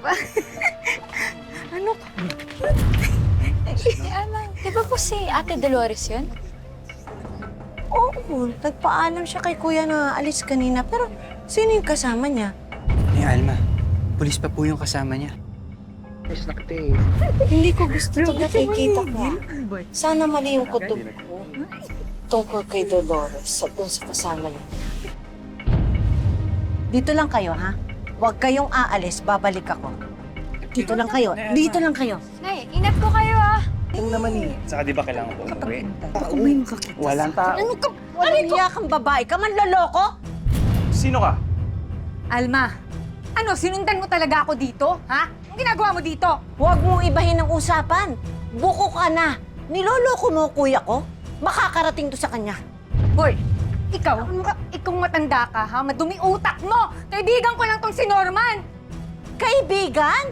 ba? Ano ka? Di ba po si Ate Dolores yun? Oo, nagpaalam siya kay kuya na alis kanina. Pero sino yung kasama niya? Ni Alma, pulis pa po yung kasama niya. Hindi ko gusto ito nakikita ko. Sana mali yung kutob ko tungkol kay Dolores at dun sa kasama niya. Dito lang kayo, ha? Huwag kayong aalis, babalik ako. Dito lang kayo, dito lang kayo. Nay, ingat po kayo Saka di ba kailangan ko umuwi? Uwi mo kakita. Walang tao. Ano ka? Walang iya kang babae ka, manloloko? Sino ka? Alma, ano, sinundan mo talaga ako dito, ha? Ang ginagawa mo dito? Huwag mong ibahin ang usapan. Buko ka na. Niloloko mo kuya ko. Makakarating to sa kanya. Hoy, ikaw matanda ka, ha? Madumi utak mo! Kaibigan ko lang tong si Norman! Kaibigan?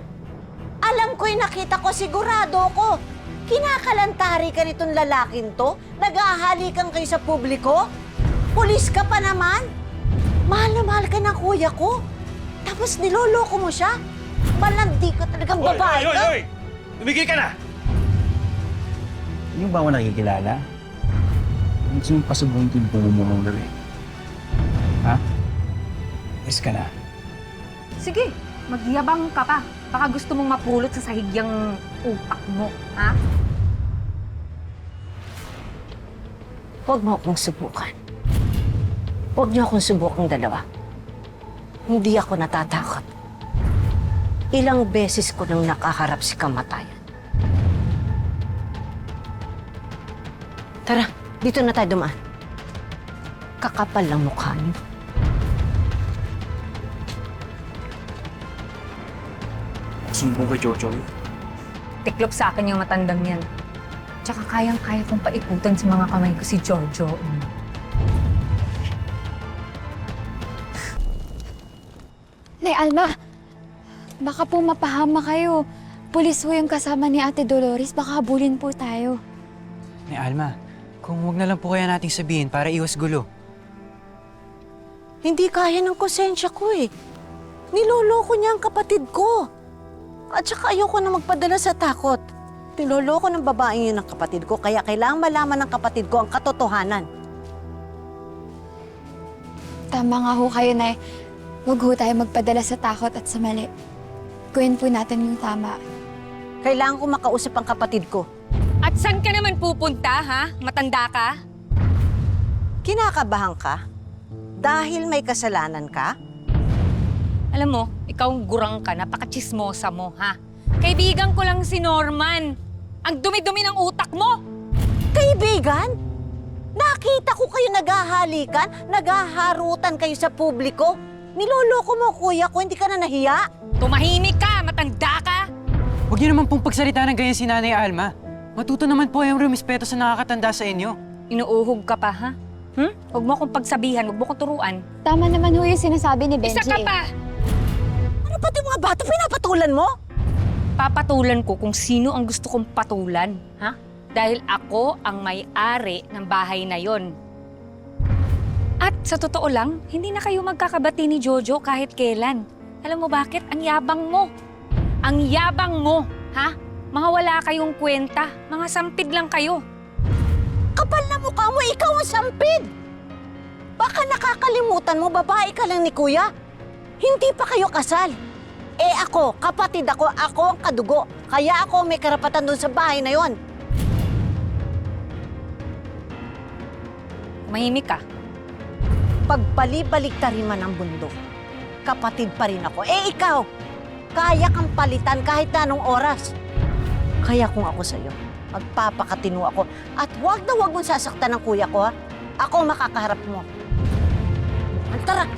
Alam ko'y nakita ko, sigurado ko. Kinakalantari ka nitong lalaking to? Nag-aahalikan kayo sa publiko? Pulis ka pa naman? Mahal na mahal ka ng kuya ko. Tapos niloloko mo siya? Malandi ka talagang babae ka. Hoy! Tumigil ka na! Yung ba ako nakikilala? Gusto mong pasubong yung buo mo ng gabi? Ha? Yes ka na. Sige, magyabang ka pa. Baka gusto mong mapulot sa sahigyang utak mo, ha? Huwag mo akong subukan. Huwag niyo akong subukang dalawa. Hindi ako natatakot. Ilang beses ko nang nakaharap si kamatayan. Tara, dito na tayo dumaan. Kakapal lang mukha niyo. Sumbong kay Jojo. Tiklop sa akin yung matandang yan. Tsaka kayang-kaya kong paiputan sa mga kamay ko si Jojo. Nay, Alma, baka po mapahama kayo. Pulis po yung kasama ni Ate Dolores. Baka habulin po tayo. Ni Alma, kung wag na lang po kaya nating sabihin para iwas gulo. Hindi kaya ng konsensya ko eh. Niloloko niya ang kapatid ko. At saka ayoko na magpadala sa takot. Niloloko ng babaeng yun ng kapatid ko, kaya kailangang malaman ng kapatid ko ang katotohanan. Tama nga ho kayo, Nay. Huwag ho tayo magpadala sa takot at sa mali. Gawin po natin yung tama. Kailangan ko makausap ang kapatid ko. At saan ka naman pupunta, ha? Matanda ka? Kinakabahan ka? Dahil may kasalanan ka? Alam mo, ikaw ang gurang ka, napaka-chismosa mo, ha? Kaibigan ko lang si Norman. Ang dumi-dumi ng utak mo! Kaibigan? Nakita ko kayo naghahalikan, naghaharutan kayo sa publiko. Niloloko mo, kuya ko, hindi ka na nahiya? Tumahimik ka, matanda ka! Huwag niyo naman pong pagsalita ng ganyan si Nanay Alma. Matuto naman po yung rumispeto sa nakakatanda sa inyo. Inuuhog ka pa, ha? Huwag mo akong pagsabihan, huwag mo akong turuan. Tama naman ho yung sinasabi ni Benji. Isa ka pa! Ano pati mga bata pinapatulan mo? Papatulan ko kung sino ang gusto kong patulan, ha? Dahil ako ang may-ari ng bahay na yon. At sa totoo lang, hindi na kayo magkakabati ni Jojo kahit kailan. Alam mo bakit? Ang yabang mo. Ang yabang mo, ha? Mga wala kayong kwenta. Mga sampid lang kayo. Kapal na mukha mo, ikaw ang sampid! Baka nakakalimutan mo, babae ka lang ni kuya. Hindi pa kayo kasal. Eh ako, kapatid ako ang kadugo. Kaya ako may karapatan doon sa bahay na yon. Mahimik ka. Pagbalibalik-tarin man ang bundok, kapatid pa rin ako. Eh ikaw, kaya kang palitan kahit na anong oras. Kaya kung ako sa'yo, magpapakatino ako. At huwag na huwag mong sasaktan ng kuya ko, ha? Ako ang makakaharap mo. Tara!